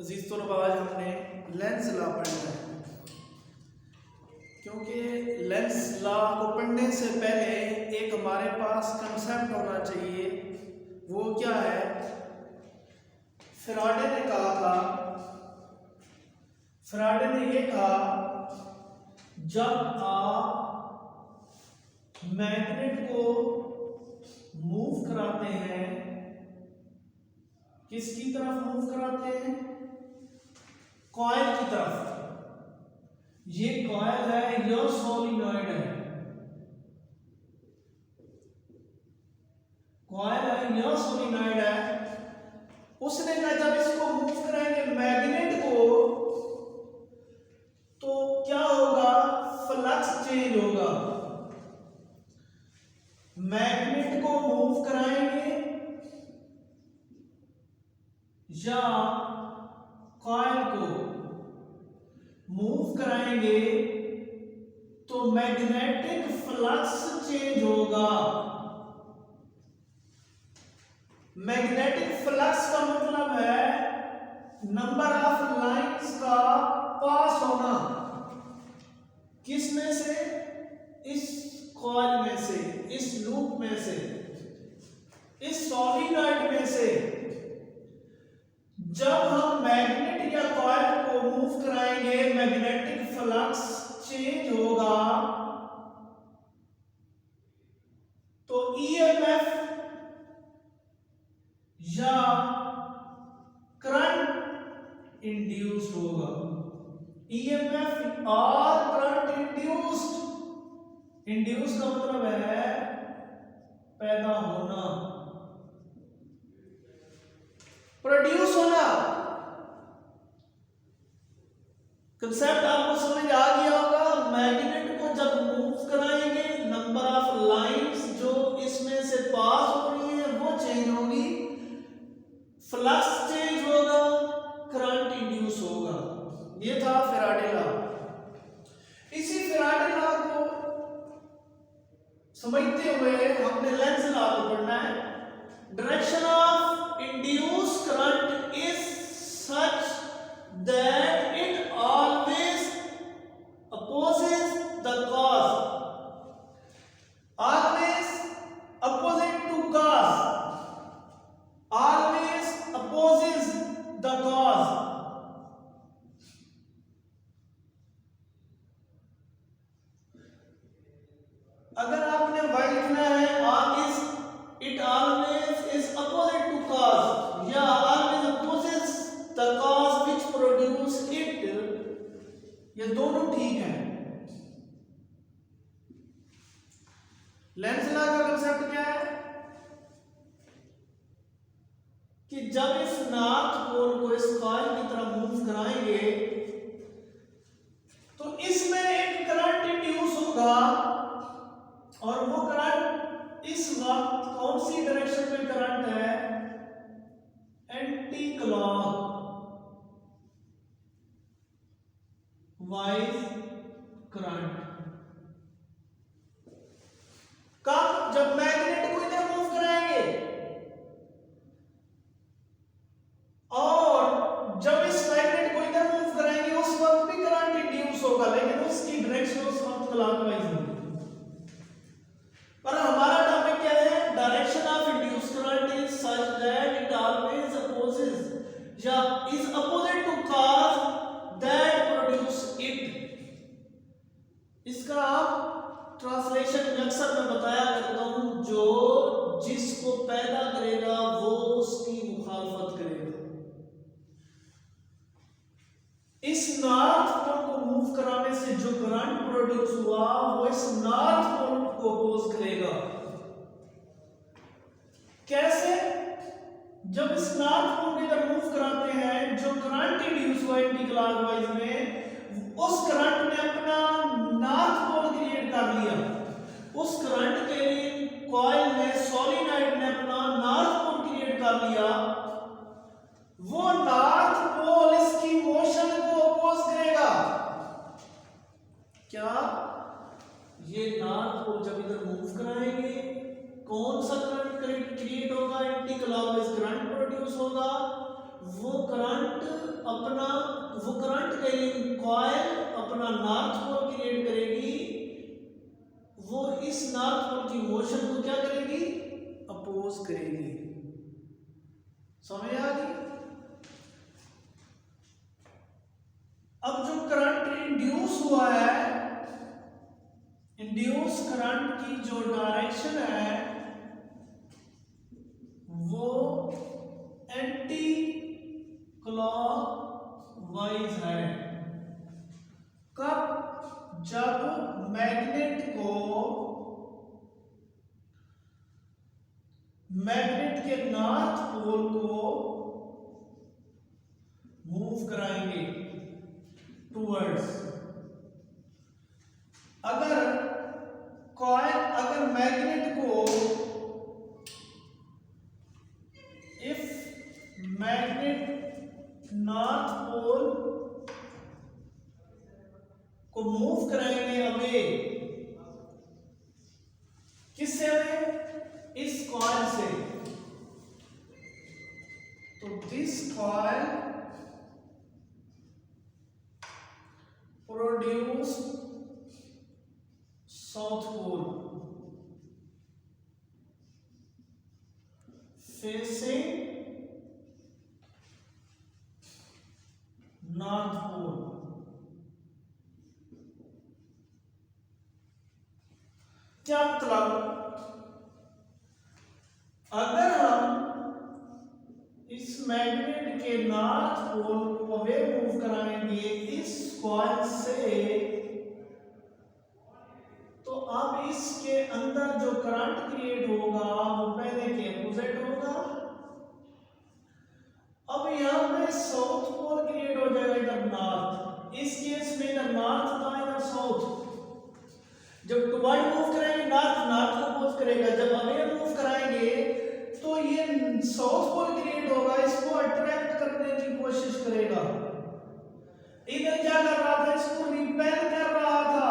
अजीज तलबा आज हमने लेंस लॉ पढ़ना है, क्योंकि लेंस लॉ को पढ़ने से पहले एक हमारे पास कंसेप्ट होना चाहिए। वो क्या है? फैराडे ने कहा था, फैराडे ने ये कहा, जब आप मैग्नेट को मूव कराते हैं, किसकी तरफ मूव कराते हैं? कॉइल की तरफ। ये कॉइल है, यह सोलिनॉइड है, कॉइल है, यह सोलिनॉइड है। उसने कहा जब इसको मूव कराएंगे मैग्नेट को तो क्या होगा? फ्लक्स चेंज होगा। मैग्नेट को मूव कराएंगे या कॉइल को मूव कराएंगे तो मैग्नेटिक फ्लक्स चेंज होगा। मैग्नेटिक फ्लक्स का मतलब है नंबर ऑफ लाइंस का पास होना। किस में से? इस कॉइल में से, इस लूप में से, इस सॉलिनॉइड में से। जब हम मैग्नेट या कॉइल को मूव कराएंगे मैग्नेटिक फ्लक्स चेंज होगा, तो ईएमएफ या करंट इंड्यूस्ड होगा। ईएमएफ और करंट इंड्यूस्ड। इंड्यूस का मतलब है पैदा होना, प्रोड्यूस होना। कंसेप्ट आपको समझ आ गया होगा। मैग्नेट को जब मूव कराएंगे नंबर ऑफ लाइंस जो इसमें से पास हो रही है वो चेंज होगी, फ्लक्स चेंज होगा, करंट इंड्यूस होगा। ये था फैराडे लॉ। इसी फैराडे लॉ को समझते हुए हमने लेंस लॉ को पढ़ना है। Direction of induced current is such that it always opposes the cause, always opposite to cause, always opposes the cause. अगर आपने वर्ड लिखना है always, it always is opposite to cause या always opposes the cause which produce it, ये दोनों ठीक है। Lenz law का कांसेप्ट क्या है कि जब इस नॉर्थ पोल को इस कॉइल की तरफ मूव कराएंगे तो इसमें एक करंट इंड्यूस होगा और वो करंट इस वक्त कौन सी डायरेक्शन में करंट है? Anti clock wise current. कब? जब मैग्नेट को इधर मूव कराएंगे और जब इस मैग्नेट को इधर मूव कराएंगे उस वक्त भी करंट इंड्यूस होगा, लेकिन उसकी डायरेक्शन उस वक्त क्लॉकवाइज होगी। पर हमारा टॉपिक क्या है? Direction of induced current is such that it always opposes या is opposite to cause that produce it. इसका आप ट्रांसलेशन अक्सर मैं बताया करता हूं, जो जिसको पैदा करेगा वो उसकी मुखालफत करेगा। इस नॉर्थ पोल को मूव कराने से जो करंट प्रोड्यूस हुआ वो इस नॉर्थ पोल को अपोज करेगा। कैसे? जब इस नॉर्थ पोल की तरफ मूव कराते हैं जो करंट इंड्यूस हुआ एंटी क्लॉकवाइज में, उस करंट ने अपना नॉर्थ पोल क्रिएट कर लिया। उस करंट के लिए कॉइल ने, सोलिनॉइड ने अपना नॉर्थ पोल क्रिएट कर लिया। वो नॉर्थ पोल इसकी मोशन को अपोज करेगा। क्या? ये नॉर्थ पोल जब इधर मूव कराएंगे कौन सा करंट क्रिएट होगा? एंटी क्लॉकवाइज करंट प्रोड्यूस होगा। वो करंट करेगी, कॉइल अपना नॉर्थ पोल क्रिएट करेगी, वो इस नॉर्थ पोल की मोशन को क्या करेगी, अपोज करेगी। समझ आ गई? अब जो करंट इंड्यूस हुआ है, इंड्यूस करंट की जो डायरेक्शन है वो एंटी क्लॉकवाइज है। कब? जब मैग्नेट के नॉर्थ पोल को मूव कराएंगे टूवर्ड्स। अगर मैग्नेट को, इफ मैग्नेट नॉर्थ पोल को मूव कराएंगे अवे, किससे अवे? इस कॉइल से। तो this coil produce south pole facing north pole. क्या मतलब? अगर हम इस मैग्नेट के नॉर्थ पोल को अवे मूव कराएंगे इस कॉइल से, तो अब इसके अंदर जो करंट क्रिएट होगा वो पहले के अपोजिट होगा। अब यहां पे साउथ पोल क्रिएट हो जाएगा, इधर नॉर्थ। इस केस में इधर नॉर्थ था, इधर साउथ। जब टुवर्ड मूव करेंगे नॉर्थ को अपोज करेगा, जब अवे मूव कराएंगे तो ये साउथ पोल क्रिएट होगा, इसको अट्रैक्ट करने की कोशिश करेगा। इधर क्या कर रहा था? इसको रिपेल कर रहा था।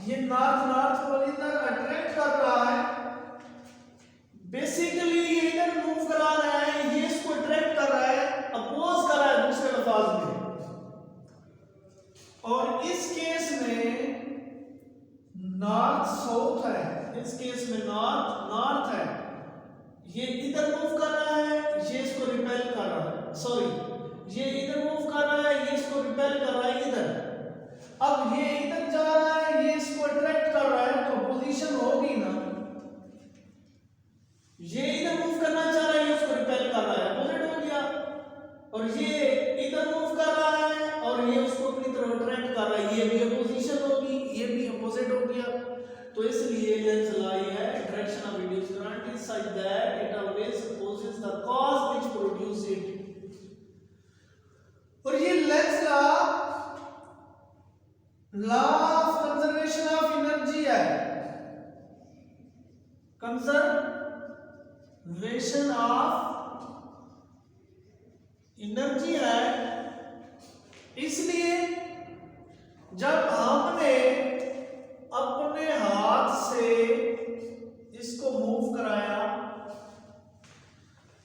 ये नॉर्थ पोल इधर अट्रैक्ट कर रहा है, बेसिकली ये इधर मूव करा रहा है, ये इसको अट्रैक्ट कर रहा है, अपोज कर रहा है दूसरे अल्फाज में। और इस केस में नॉर्थ साउथ है, इस केस में नॉर्थ है, ये इधर मूव कर रहा है, ये इसको रिपेल कर रहा है, सॉरी ये इधर मूव कर रहा है, ये इसको रिपेल कर रहा है इधर। अब ये इधर जा रहा है, ये इसको अट्रैक्ट कर रहा है, तो पोजीशन होगी ना, ये इधर मूव करना चाह रहा है, ये उसको रिपेल कर रहा है, अपोजिट हो गया। और ये इधर मूव कर रहा है और ये उसको अपनी तरफ अट्रैक्ट कर रहा है, ये भी अपोजिशन होगी, ये भी अपोजिट हो गया। तो इसलिए लेंस लाई है direction of induce current is such that it always opposes the cause which produce it. और ये Lenz law of conservation of energy है, कंजर्वेशन ऑफ एनर्जी है। इसलिए जब हमने अपने हाथ से इसको मूव कराया,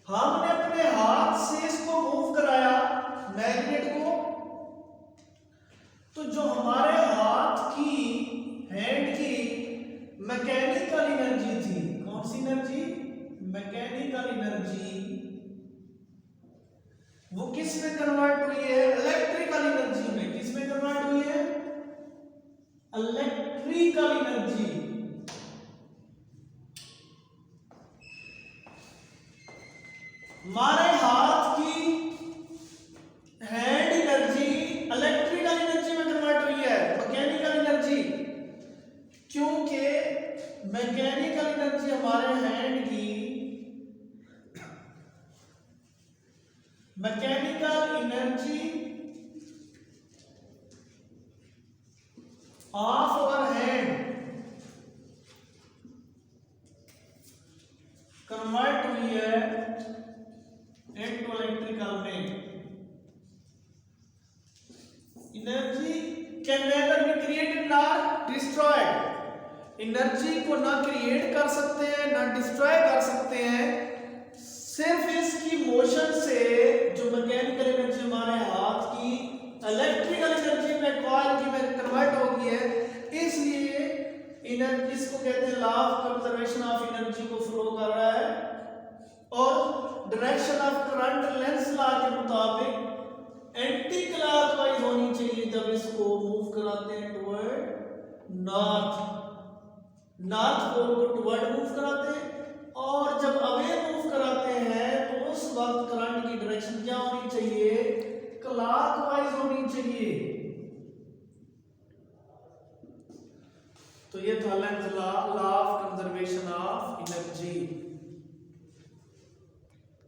हमने अपने हाथ से इसको मूव कराया मैग्नेट को, तो जो हमारे हाथ की, हैंड की मैकेनिकल एनर्जी थी, कौन सी एनर्जी? मैकेनिकल एनर्जी, वो किस में कन्वर्ट हुई है? इलेक्ट्रिकल एनर्जी में। किस में कन्वर्ट हुई है? Electrical energy. हमारे हाथ की हैंड एनर्जी इलेक्ट्रिकल एनर्जी में कन्वर्ट हुई है, मैकेनिकल एनर्जी। क्योंकि मैकेनिकल एनर्जी हमारे हैंड की, mechanical energy of our hand convert हुई है इनटू इलेक्ट्रिकल में। Energy can never be created nor destroyed. Energy को ना क्रिएट कर सकते हैं ना डिस्ट्रॉय कर सकते हैं, सिर्फ इसकी मोशन से, जो एनर्जी को फ्लो कर रहा है, और direction of current Lenz law के मुताबिक एंटी क्लॉकवाइज होनी चाहिए जब इसको मूव कराते हैं टुवर्ड नॉर्थ, नॉर्थ पोल को टुवर्ड मूव कराते हैं, और जब अवे मूव कराते हैं तो उस वक्त करंट की डायरेक्शन क्या होनी चाहिए, क्लॉकवाइज होनी चाहिए। तो ये था Lenz law, law of conservation of energy.